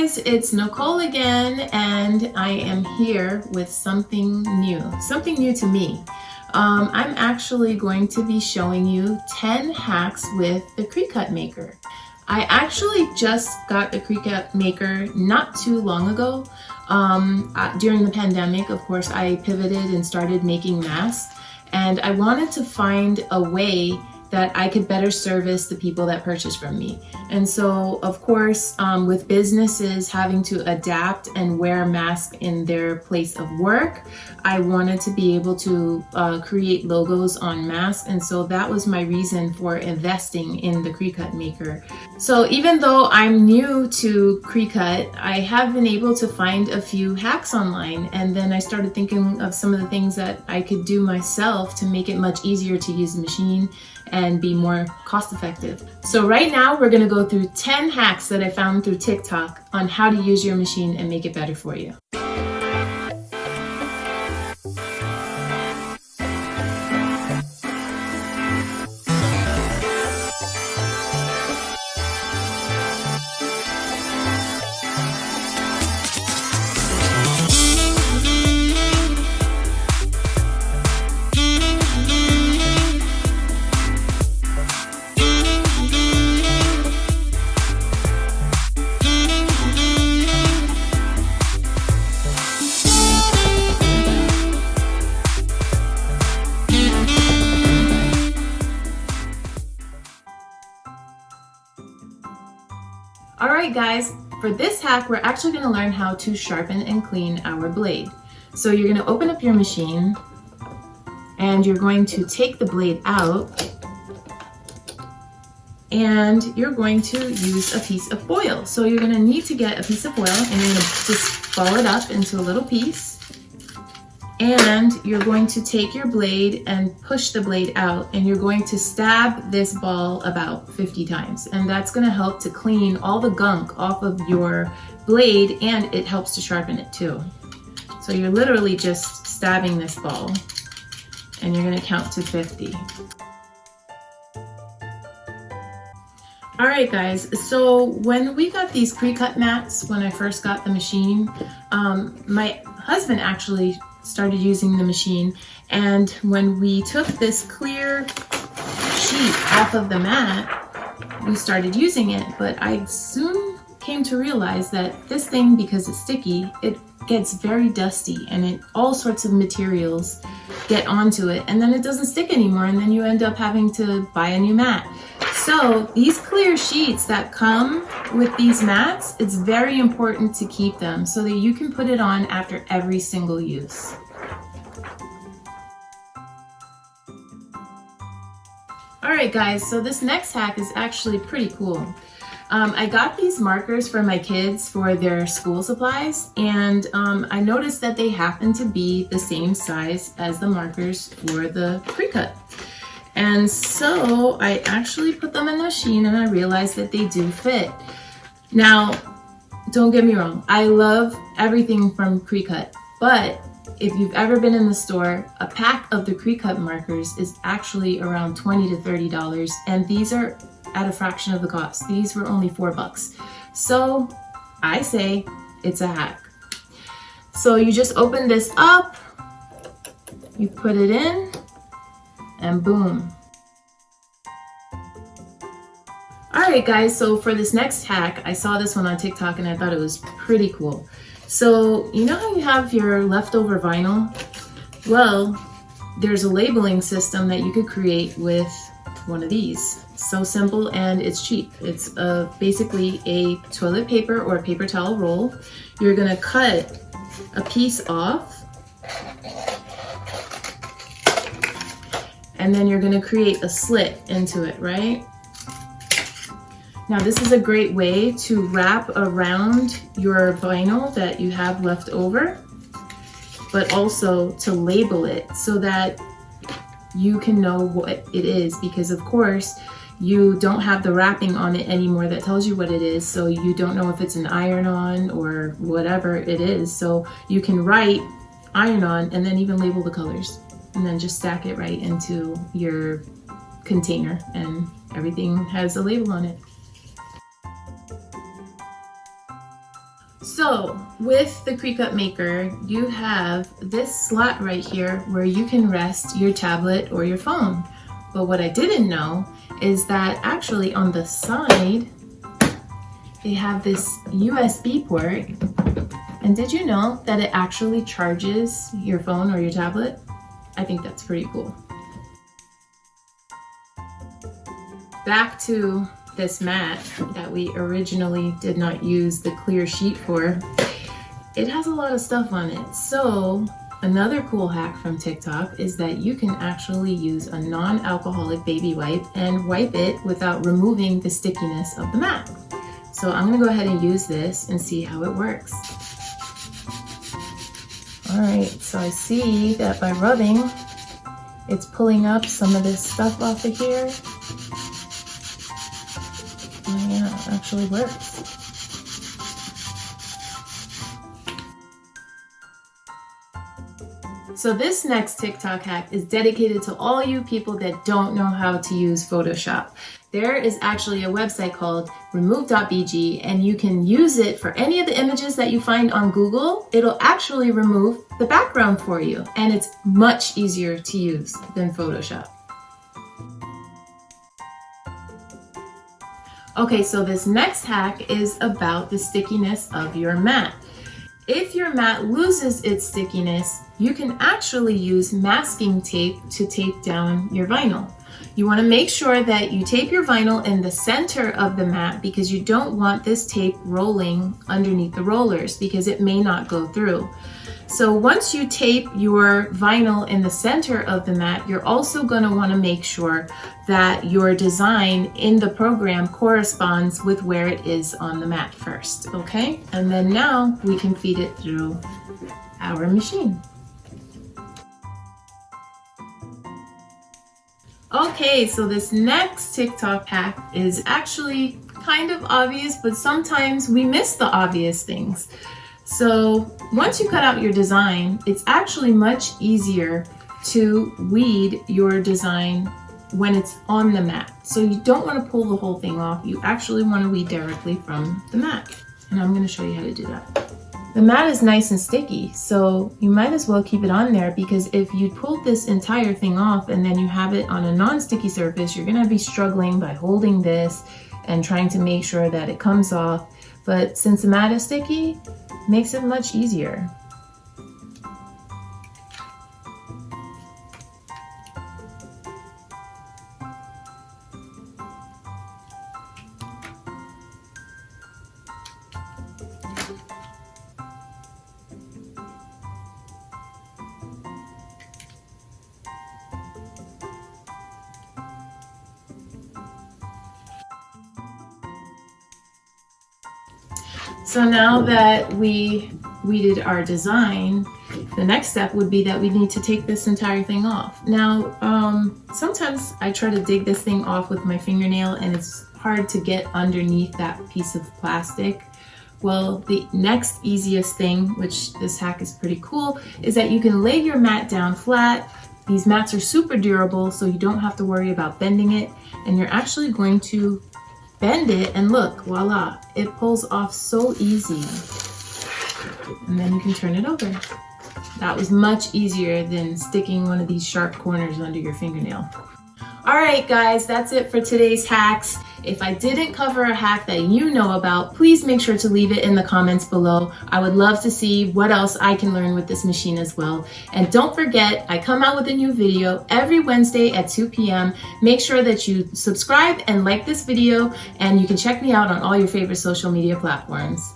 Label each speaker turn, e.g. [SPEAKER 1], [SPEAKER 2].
[SPEAKER 1] guys, it's Nicole again, and I am here with something new to me. I'm actually going to be showing you 10 hacks with the Cricut maker. I actually just got the Cricut maker not too long ago. During the pandemic, of course, I pivoted and started making masks, and I wanted to find a way that I could better service the people that purchase from me. And so, of course, with businesses having to adapt and wear masks in their place of work, I wanted to be able to create logos on masks. And so that was my reason for investing in the Cricut maker. So even though I'm new to Cricut, I have been able to find a few hacks online. And then I started thinking of some of the things that I could do myself to make it much easier to use the machine and be more cost effective. So right now we're gonna go through 10 hacks that I found through TikTok on how to use your machine and make it better for you. Alright guys, for this hack we're actually going to learn how to sharpen and clean our blade. So you're going to open up your machine and you're going to take the blade out and you're going to use a piece of foil. So you're going to need to get a piece of foil and you're going to just ball it up into a little piece. And you're going to take your blade and push the blade out, and you're going to stab this ball about 50 times. And that's going to help to clean all the gunk off of your blade, and it helps to sharpen it too. So you're literally just stabbing this ball and you're going to count to 50. Alright guys, so when we got these Cricut mats, when I first got the machine, my husband actually started using the machine, and when we took this clear sheet off of the mat, we started using it. But I soon came to realize that this thing, because it's sticky, it gets very dusty and all sorts of materials get onto it, and then it doesn't stick anymore, and then you end up having to buy a new mat. So these clear sheets that come with these mats, it's very important to keep them so that you can put it on after every single use. Alright guys, so this next hack is actually pretty cool. I got these markers for my kids for their school supplies, and I noticed that they happen to be the same size as the markers for the Cricut. And so I actually put them in the machine and I realized that they do fit. Now, don't get me wrong, I love everything from Cricut, but if you've ever been in the store, a pack of the Cricut markers is actually around $20 to $30, and these are at a fraction of the cost. These were only $4. So I say it's a hack. So you just open this up, you put it in, and boom. Alright guys, so for this next hack, I saw this one on TikTok and I thought it was pretty cool. So you know how you have your leftover vinyl? Well, there's a labeling system that you could create with one of these. So simple, and it's cheap. It's basically a toilet paper or a paper towel roll. You're gonna cut a piece off, and then you're going to create a slit into it, right? Now this is a great way to wrap around your vinyl that you have left over, but also to label it so that you can know what it is, because of course you don't have the wrapping on it anymore that tells you what it is, so you don't know if it's an iron-on or whatever it is. So you can write iron-on and then even label the colors, and then just stack it right into your container and everything has a label on it. So with the Cricut Maker, you have this slot right here where you can rest your tablet or your phone. But what I didn't know is that actually on the side, they have this USB port. And did you know that it actually charges your phone or your tablet? I think that's pretty cool. Back to this mat that we originally did not use the clear sheet for. It has a lot of stuff on it. So another cool hack from TikTok is that you can actually use a non-alcoholic baby wipe and wipe it without removing the stickiness of the mat. So I'm gonna go ahead and use this and see how it works. All right, so I see that by rubbing, it's pulling up some of this stuff off of here. Oh yeah, it actually works. So this next TikTok hack is dedicated to all you people that don't know how to use Photoshop. There is actually a website called Removebg, and you can use it for any of the images that you find on Google. It'll actually remove the background for you, and it's much easier to use than Photoshop. Okay, so this next hack is about the stickiness of your mat. If your mat loses its stickiness, you can actually use masking tape to tape down your vinyl. You want to make sure that you tape your vinyl in the center of the mat because you don't want this tape rolling underneath the rollers because it may not go through. So once you tape your vinyl in the center of the mat, you're also going to want to make sure that your design in the program corresponds with where it is on the mat first, okay? And then now we can feed it through our machine. Okay, so this next TikTok hack is actually kind of obvious, but sometimes we miss the obvious things. So once you cut out your design, it's actually much easier to weed your design when it's on the mat. So you don't want to pull the whole thing off. You actually want to weed directly from the mat. And I'm going to show you how to do that. The mat is nice and sticky, so you might as well keep it on there because if you pulled this entire thing off and then you have it on a non-sticky surface, you're going to be struggling by holding this and trying to make sure that it comes off. But since the mat is sticky, it makes it much easier. So now that we weeded our design, the next step would be that we need to take this entire thing off. Now, sometimes I try to dig this thing off with my fingernail and it's hard to get underneath that piece of plastic. Well, the next easiest thing, which this hack is pretty cool, is that you can lay your mat down flat. These mats are super durable, so you don't have to worry about bending it, and you're actually going to bend it, and look, voila, it pulls off so easy. And then you can turn it over. That was much easier than sticking one of these sharp corners under your fingernail. All right, guys, that's it for today's hacks. If I didn't cover a hack that you know about, please make sure to leave it in the comments below. I would love to see what else I can learn with this machine as well. And don't forget, I come out with a new video every Wednesday at 2 p.m. Make sure that you subscribe and like this video, and you can check me out on all your favorite social media platforms.